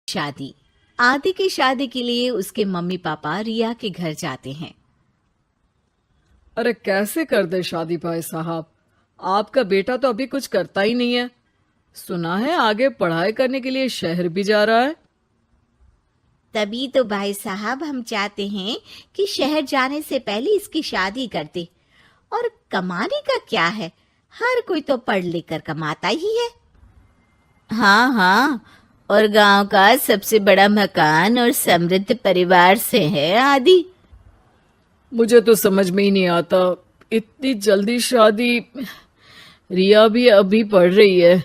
शादी। आदि की शादी के लिए उसके मम्मी पापा रिया के घर जाते हैं। अरे कैसे कर दे शादी भाई साहब। आपका बेटा तो अभी कुछ करता ही नहीं है। सुना है आगे पढ़ाई करने के लिए शहर भी जा रहा है। तभी तो भाई साहब हम चाहते हैं कि शहर जाने से पहले इसकी शादी कर दे। और कमाने का क्या है, हर कोई तो पढ़ लिख कर कमाता ही है। हाँ हाँ, और गांव का सबसे बड़ा मकान और समृद्ध परिवार से है आदि। मुझे तो समझ में ही नहीं आता, इतनी जल्दी शादी। रिया भी अभी पढ़ रही है,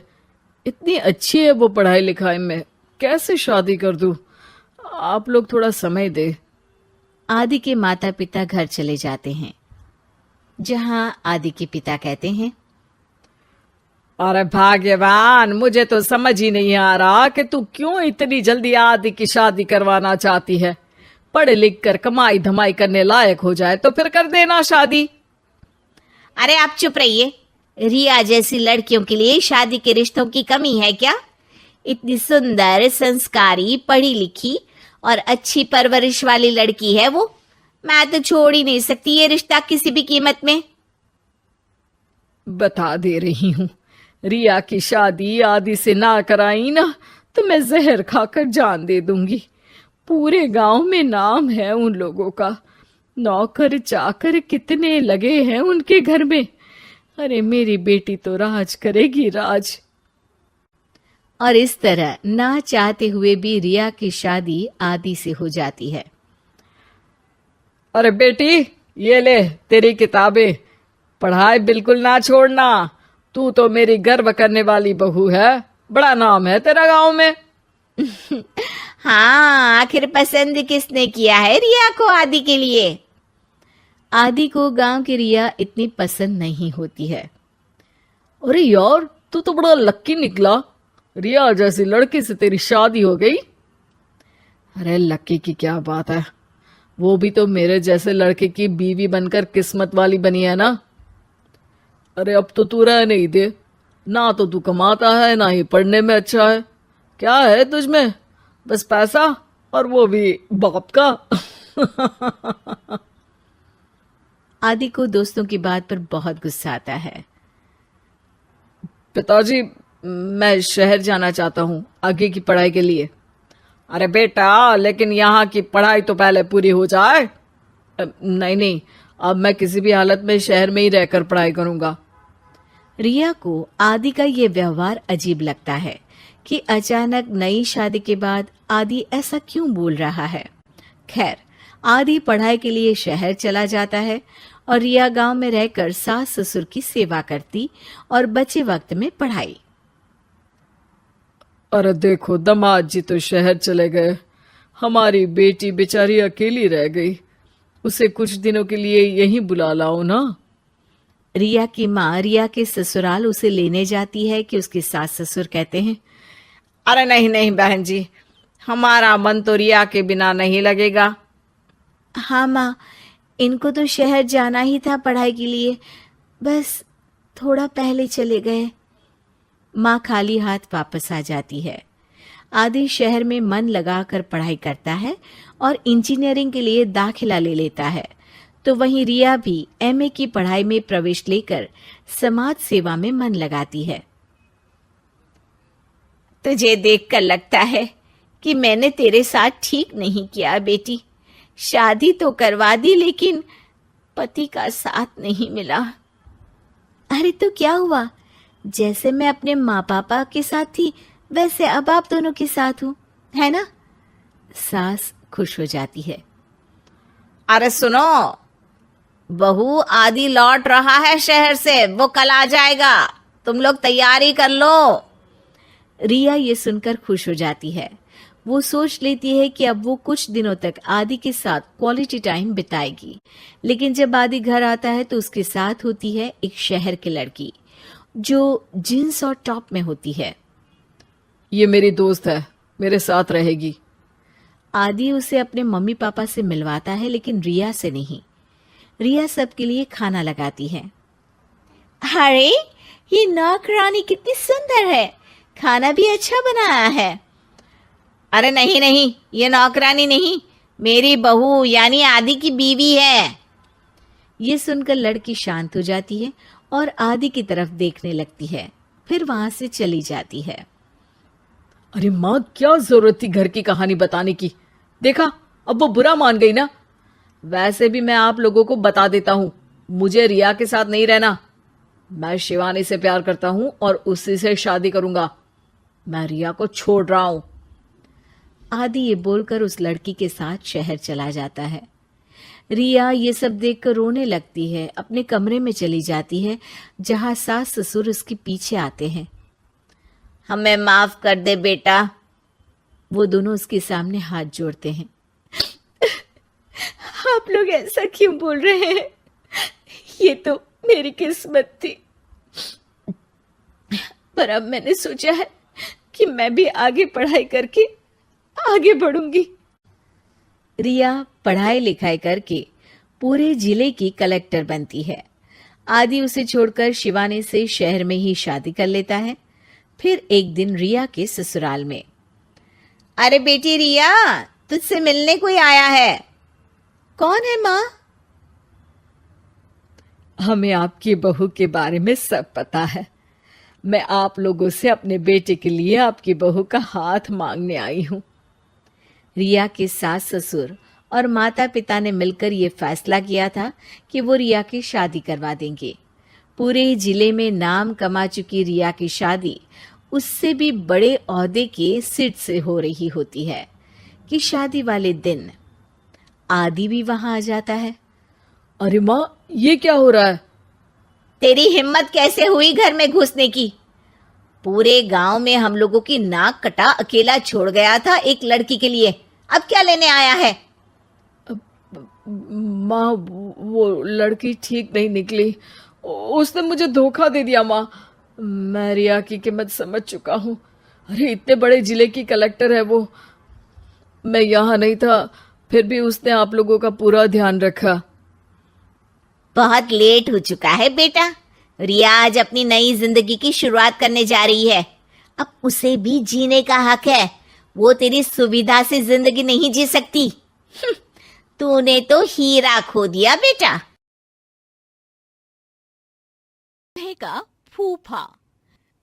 इतनी अच्छी है वो पढ़ाई लिखाई में, कैसे शादी कर दूं। आप लोग थोड़ा समय दे। आदि के माता पिता घर चले जाते हैं, जहां आदि के पिता कहते हैं, अरे भाग्यवान, मुझे तो समझ ही नहीं आ रहा कि तू क्यों इतनी जल्दी आदि की शादी करवाना चाहती है। पढ़ लिख कर कमाई धमाई करने लायक हो जाए तो फिर कर देना शादी। अरे आप चुप रहिए। रिया जैसी लड़कियों के लिए शादी के रिश्तों की कमी है क्या? इतनी सुंदर, संस्कारी, पढ़ी लिखी और अच्छी परवरिश वाली लड़की है वो। मैं तो छोड़ ही नहीं सकती ये रिश्ता किसी भी कीमत में। बता दे रही हूँ, रिया की शादी आदि से ना कराई ना तो मैं जहर खाकर जान दे दूंगी। पूरे गांव में नाम है उन लोगों का, नौकर चाकर कितने लगे हैं उनके घर में। अरे मेरी बेटी तो राज करेगी, राज। और इस तरह ना चाहते हुए भी रिया की शादी आदि से हो जाती है। अरे बेटी, ये ले तेरी किताबें, पढ़ाई बिल्कुल ना छोड़ना। तू तो मेरी गर्व करने वाली बहू है, बड़ा नाम है तेरा गांव में। हाँ, आखिर पसंद किसने किया है रिया को आदि के लिए? आदि को गांव की रिया इतनी पसंद नहीं होती है। अरे यार, तू तो बड़ा लक्की निकला, रिया जैसी लड़की से तेरी शादी हो गई। अरे लक्की की क्या बात है, वो भी तो मेरे जैसे लड़के की बीवी बनकर किस्मत वाली बनी है ना। अरे अब तो तू रह नहीं दे, ना तो तू कमाता है ना ही पढ़ने में अच्छा है। क्या है तुझमें? बस पैसा, और वो भी बाप का। आदि को दोस्तों की बात पर बहुत गुस्सा आता है। पिताजी, मैं शहर जाना चाहता हूँ आगे की पढ़ाई के लिए। अरे बेटा, लेकिन यहाँ की पढ़ाई तो पहले पूरी हो जाए। नहीं नहीं, अब मैं किसी भी हालत में शहर में ही रहकर पढ़ाई करूंगा। रिया को आदि का ये व्यवहार अजीब लगता है कि अचानक नई शादी के बाद आदि ऐसा क्यों बोल रहा है। खैर, आदि पढ़ाई के लिए शहर चला जाता है और रिया गांव में रहकर सास ससुर की सेवा करती और बचे वक्त में पढ़ाई। अरे देखो, दामाद जी तो शहर चले गए, हमारी बेटी बेचारी अकेली रह गई। उसे कुछ दिनों के लिए यहीं बुला लाओ ना। रिया की माँ रिया के ससुराल उसे लेने जाती है कि उसके सास ससुर कहते हैं, अरे नहीं नहीं बहन जी, हमारा मन तो रिया के बिना नहीं लगेगा। हाँ माँ, इनको तो शहर जाना ही था पढ़ाई के लिए, बस थोड़ा पहले चले गए। माँ खाली हाथ वापस आ जाती है। आदि शहर में मन लगाकर पढ़ाई करता है और इंजीनियरिंग के लिए दाखिला ले लेता है, तो वहीं रिया भी एमए की पढ़ाई में प्रवेश लेकर समाज सेवा में मन लगाती है। तुझे देखकर लगता है कि मैंने तेरे साथ ठीक नहीं किया बेटी। शादी तो करवा दी लेकिन पति का साथ नहीं मिला। अरे तो क्या हुआ, जैसे मैं अपने माँ पापा के साथ थी वैसे अब आप दोनों के साथ हूँ, है ना? सास खुश हो जाती है। अरे सुनो, बहू आदि लौट रहा है शहर से, वो कल आ जाएगा, तुम लोग तैयारी कर लो। रिया ये सुनकर खुश हो जाती है। वो सोच लेती है कि अब वो कुछ दिनों तक आदि के साथ क्वालिटी टाइम बिताएगी। लेकिन जब आदि घर आता है तो उसके साथ होती है एक शहर की लड़की जो जींस और टॉप में होती है। ये मेरी दोस्त है, मेरे साथ रहेगी। आदि उसे अपने मम्मी पापा से मिलवाता है लेकिन रिया से नहीं। रिया सबके लिए खाना लगाती है। अरे ये नौकरानी कितनी सुंदर है, खाना भी अच्छा बनाया है। अरे नहीं नहीं, ये नौकरानी नहीं, मेरी बहू यानी आदि की बीवी है। ये सुनकर लड़की शांत हो जाती है और आदि की तरफ देखने लगती है, फिर वहां से चली जाती है। अरे माँ, क्या जरूरत थी घर की कहानी बताने की? देखा, अब वो बुरा मान गई ना। वैसे भी मैं आप लोगों को बता देता हूं, मुझे रिया के साथ नहीं रहना। मैं शिवानी से प्यार करता हूं और उसी से शादी करूंगा। मैं रिया को छोड़ रहा हूं। आदि ये बोलकर उस लड़की के साथ शहर चला जाता है। रिया ये सब देखकर रोने लगती है, अपने कमरे में चली जाती है जहां सास ससुर उसके पीछे आते हैं। हमें माफ कर दे बेटा। वो दोनों उसके सामने हाथ जोड़ते हैं। आप लोग ऐसा क्यों बोल रहे हैं? ये तो मेरी किस्मत थी, पर अब मैंने सोचा है कि मैं भी आगे पढ़ाई करके आगे बढ़ूंगी। रिया पढ़ाई लिखाई करके पूरे जिले की कलेक्टर बनती है। आदि उसे छोड़कर शिवानी से शहर में ही शादी कर लेता है। फिर एक दिन रिया के ससुराल में, अरे बेटी रिया, तुझसे मिलने कोई आया है। कौन है माँ? हमें आपकी बहू के बारे में सब पता है। मैं आप लोगों से अपने बेटे के लिए आपकी बहू का हाथ मांगने आई हूं। रिया के सास ससुर और माता पिता ने मिलकर ये फैसला किया था कि वो रिया की शादी करवा देंगे। पूरे जिले में नाम कमा चुकी रिया की शादी उससे भी बड़े ओहदे के सिट से हो रही होती है कि शादी वाले दिन आदि भी वहां आ जाता है। अरे माँ, ये क्या हो रहा है? तेरी हिम्मत कैसे हुई घर में घुसने की? पूरे गांव में हम लोगों की नाक कटा अकेला छोड़ गया था एक लड़की के लिए, अब क्या लेने आया है? माँ, वो लड़की ठीक नहीं निकली। उसने मुझे धोखा दे दिया माँ। मैं रिया की कीमत समझ चुका हूँ। अरे इतने बड़े जिले की कलेक्टर है वो। मैं यहाँ नहीं था, फिर भी उसने आप लोगों का पूरा ध्यान रखा। बहुत लेट हो चुका है बेटा। रिया आज अपनी नई जिंदगी की शुरुआत करने जा रही है, अब उसे भी जीने का हक है। वो तेरी सुविधा से जिंदगी नहीं जी सकती। तूने तो हीरा खो दिया बेटा। का फूफा।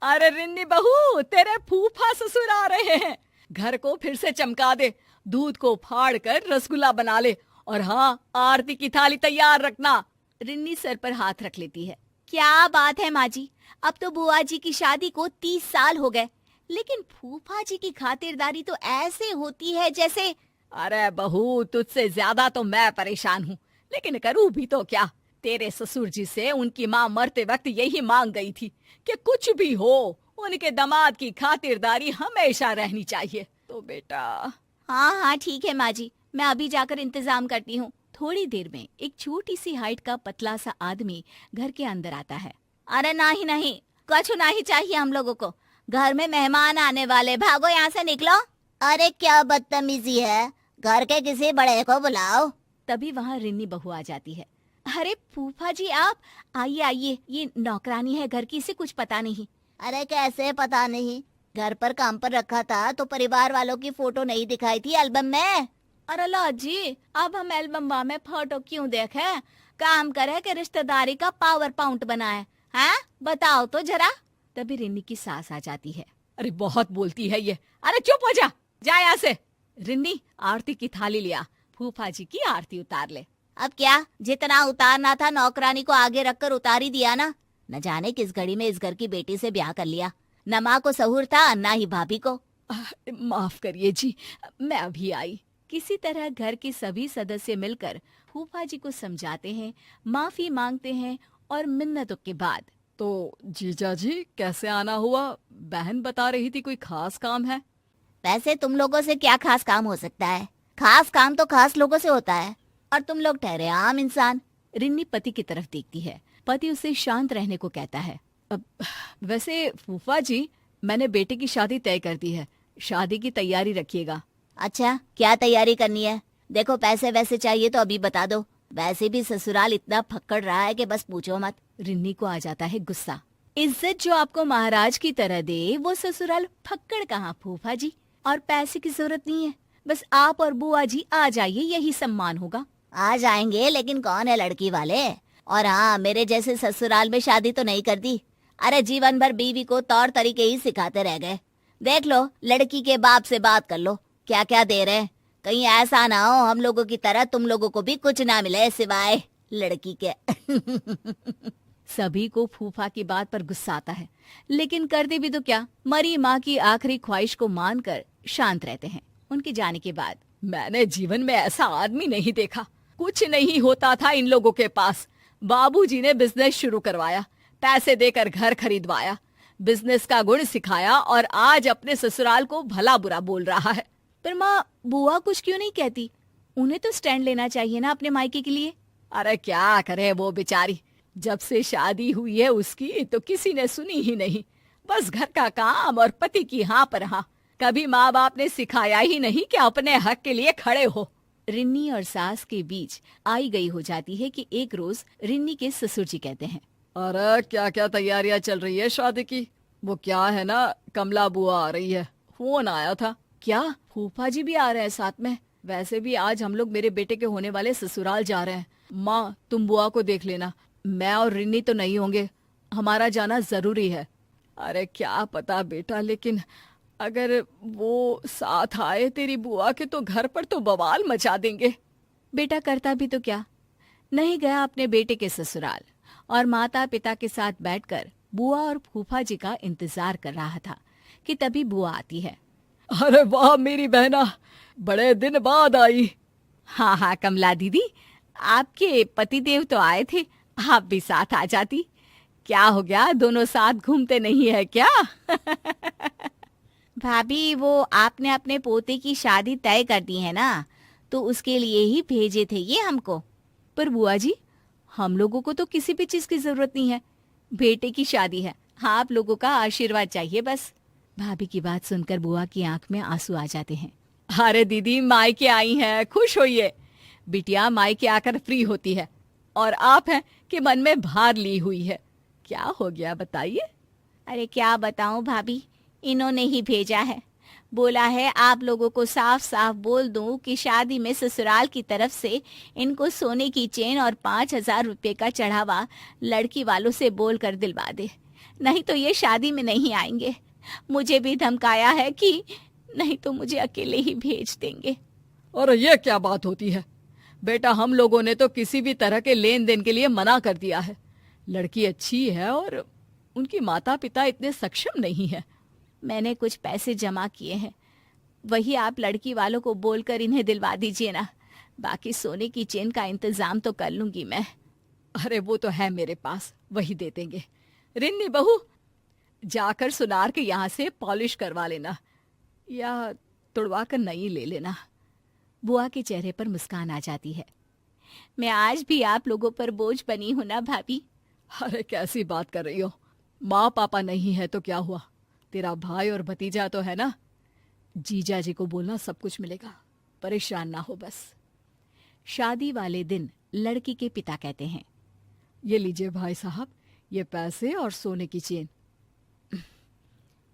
अरे रिन्नी बहू, तेरे फूफा ससुर आ रहे हैं। घर को फिर से चमका दे, दूध को फाड़ कर रसगुल्ला बना ले, और हाँ, आरती की थाली तैयार रखना। रिन्नी सर पर हाथ रख लेती है। क्या बात है माँ जी, अब तो बुआ जी की शादी को 30 साल हो गए, लेकिन फूफा जी की खातिरदारी तो ऐसे होती है जैसे। अरे बहू, तुझसे ज्यादा तो मैं परेशान हूँ, लेकिन करूँ भी तो क्या। तेरे ससुर जी से उनकी माँ मरते वक्त यही मांग गई थी कि कुछ भी हो, उनके दामाद की खातिरदारी हमेशा रहनी चाहिए। तो बेटा। हाँ हाँ ठीक है माँ जी, मैं अभी जाकर इंतजाम करती हूँ। थोड़ी देर में एक छोटी सी हाइट का पतला सा आदमी घर के अंदर आता है। अरे नहीं नहीं, कुछ नहीं चाहिए हम लोगों को, घर में मेहमान आने वाले, भागो यहाँ से निकलो। अरे क्या बदतमीजी है, घर के किसी बड़े को बुलाओ। तभी वहाँ रिन्नी बहू आ जाती है। अरे फूफा जी आप आइए आइए, ये नौकरानी है घर की, इसे कुछ पता नहीं। अरे कैसे पता नहीं, घर पर काम पर रखा था तो परिवार वालों की फोटो नहीं दिखाई थी एल्बम में। अरे ला जी, अब हम एल्बम में फोटो क्यों देखे, काम करे कि रिश्तेदारी का पावर पॉइंट बनाए, हैं? बताओ तो जरा। तभी रिन्नी की सास आ जाती है। अरे बहुत बोलती है ये, अरे चुप हो जा यहाँ से। रिन्नी, आरती की थाली लिया, फूफा जी की आरती उतार ले। अब क्या, जितना उतारना था नौकरानी को आगे रखकर उतार ही दिया ना। न जाने किस घड़ी में इस घर की बेटी से ब्याह कर लिया, न माँ को सहूर था न ही भाभी को। माफ करिए जी, मैं अभी आई। किसी तरह घर के सभी सदस्य मिलकर फूफा जी को समझाते हैं, माफी मांगते हैं, और मिन्नतों के बाद। तो जीजा जी कैसे आना हुआ? बहन बता रही थी कोई खास काम है। वैसे तुम लोगों से क्या खास काम हो सकता है, खास काम तो खास लोगों से होता है, और तुम लोग ठहरे आम इंसान। रिन्नी पति की तरफ देखती है। पति उसे शांत रहने को कहता है। अब वैसे फूफा जी, मैंने बेटे की शादी तय कर दी है, शादी की तैयारी रखिएगा। अच्छा, क्या तैयारी करनी है? देखो पैसे वैसे चाहिए तो अभी बता दो, वैसे भी ससुराल इतना फक्कड़ रहा है कि बस पूछो मत। रिन्नी को आ जाता है गुस्सा। इज्जत जो आपको महाराज की तरह दे, वो ससुराल फक्कड़ कहाँ फूफा जी। और पैसे की जरूरत नहीं है, बस आप और बुआ जी आ जाइए, यही सम्मान होगा। आ जाएंगे, लेकिन कौन है लड़की वाले? और हाँ, मेरे जैसे ससुराल में शादी तो नहीं कर दी। अरे जीवन भर बीवी को तौर तरीके ही सिखाते रह गए। देख लो, लड़की के बाप से बात कर लो, क्या क्या दे रहे हैं। कहीं ऐसा ना हो हम लोगों की तरह तुम लोगों को भी कुछ ना मिले सिवाय लड़की के। सभी को फूफा की बात पर गुस्सा आता है, लेकिन करते भी तो क्या, मरी माँ की आखिरी ख्वाहिश को मानकर शांत रहते हैं। उनके जाने के बाद मैंने जीवन में ऐसा आदमी नहीं देखा। कुछ नहीं होता था इन लोगों के पास। बाबूजी ने बिजनेस शुरू करवाया, पैसे देकर घर खरीदवाया, बिजनेस का गुण सिखाया और आज अपने ससुराल को भला बुरा बोल रहा है। पर माँ, बुआ कुछ क्यों नहीं कहती? उन्हें तो स्टैंड लेना चाहिए ना अपने मायके के लिए। अरे क्या करे वो बेचारी, जब से शादी हुई है उसकी तो किसी ने सुनी ही नहीं। बस घर का काम और पति की हाँ पर हाँ। कभी माँ बाप ने सिखाया ही नहीं कि अपने हक के लिए खड़े हो। रिन्नी और सास के बीच आई गई हो जाती है कि एक रोज रिन्नी के ससुर जी कहते हैं, अरे क्या क्या तैयारियां चल रही है शादी की? वो क्या है ना, कमला बुआ आ रही है, फोन आया था। क्या फूफा जी भी आ रहे हैं साथ में? वैसे भी आज हम लोग मेरे बेटे के होने वाले ससुराल जा रहे हैं। माँ, तुम बुआ को देख लेना, मैं और रिन्नी तो नहीं होंगे, हमारा जाना जरूरी है। अरे क्या पता बेटा, लेकिन अगर वो साथ आए तेरी बुआ के तो घर पर तो बवाल मचा देंगे। बेटा करता भी तो क्या, नहीं गया अपने बेटे के ससुराल और माता पिता के साथ बैठकर बुआ और फूफा जी का इंतजार कर रहा था कि तभी बुआ आती है। अरे वाह मेरी बहना, बड़े दिन बाद आई। हाँ हाँ कमला दीदी, आपके पतिदेव तो आए थे, आप भी साथ आ जाती। क्या हो गया, दोनों साथ घूमते नहीं है क्या? भाभी, वो आपने अपने पोते की शादी तय कर दी है ना, तो उसके लिए ही भेजे थे ये हमको। पर बुआ जी, हम लोगों को तो किसी भी चीज की जरूरत नहीं है, बेटे की शादी है, हाँ आप लोगों का आशीर्वाद चाहिए बस। भाभी की बात सुनकर बुआ की आंख में आंसू आ जाते हैं। अरे दीदी, मायके आई हैं, खुश होइए। बिटिया मायके आकर फ्री होती है और आप हैं कि मन में भार ली हुई है। क्या हो गया बताइए? अरे क्या बताऊं भाभी, इन्होंने ही भेजा है। बोला है आप लोगों को साफ साफ बोल दूं कि शादी में ससुराल की तरफ से इनको सोने की चेन और 5,000 रुपये का चढ़ावा लड़की वालों से बोल कर दिलवा दे, नहीं तो ये शादी में नहीं आएंगे। मुझे भी धमकाया है कि नहीं तो मुझे अकेले ही भेज देंगे। और ये क्या बात होती है बेटा, हम लोगों ने तो किसी भी तरह के लेन देन के लिए मना कर दिया है। लड़की अच्छी है और उनकी माता पिता इतने सक्षम नहीं है। मैंने कुछ पैसे जमा किए हैं, वही आप लड़की वालों को बोलकर इन्हें दिलवा दीजिए ना, बाकी सोने की चेन का इंतजाम तो कर लूंगी मैं। अरे वो तो है मेरे पास, वही दे देंगे। रिन्नी बहू, जाकर सुनार के यहाँ से पॉलिश करवा लेना या तुड़वा कर नई ले लेना। बुआ के चेहरे पर मुस्कान आ जाती है। मैं आज भी आप लोगों पर बोझ बनी हूं ना भाभी। अरे कैसी बात कर रही हो, माँ पापा नहीं है तो क्या हुआ, तेरा भाई और भतीजा तो है ना। जीजा जी को बोलना सब कुछ मिलेगा, परेशान ना हो बस। शादी वाले दिन लड़की के पिता कहते हैं, ये लीजिए भाई साहब, ये पैसे और सोने की चेन।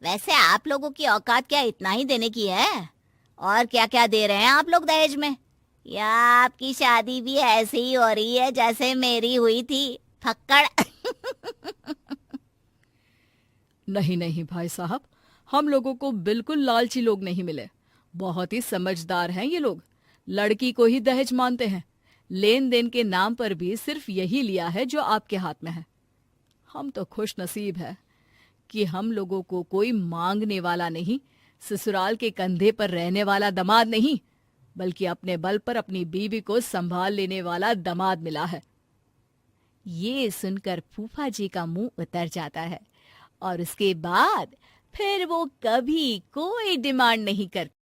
वैसे आप लोगों की औकात क्या इतना ही देने की है? और क्या क्या दे रहे हैं आप लोग दहेज में? या आपकी शादी भी ऐसे ही हो रही है जैसे मेरी हुई थी, फक्कड़? नहीं नहीं भाई साहब, हम लोगों को बिल्कुल लालची लोग नहीं मिले, बहुत ही समझदार हैं ये लोग। लड़की को ही दहेज मानते हैं, लेन देन के नाम पर भी सिर्फ यही लिया है जो आपके हाथ में है। हम तो खुश नसीब है कि हम लोगों को कोई मांगने वाला नहीं, ससुराल के कंधे पर रहने वाला दामाद नहीं, बल्कि अपने बल पर अपनी बीवी को संभाल लेने वाला दामाद मिला है। ये सुनकर फूफा जी का मुंह उतर जाता है और उसके बाद फिर वो कभी कोई डिमांड नहीं करते।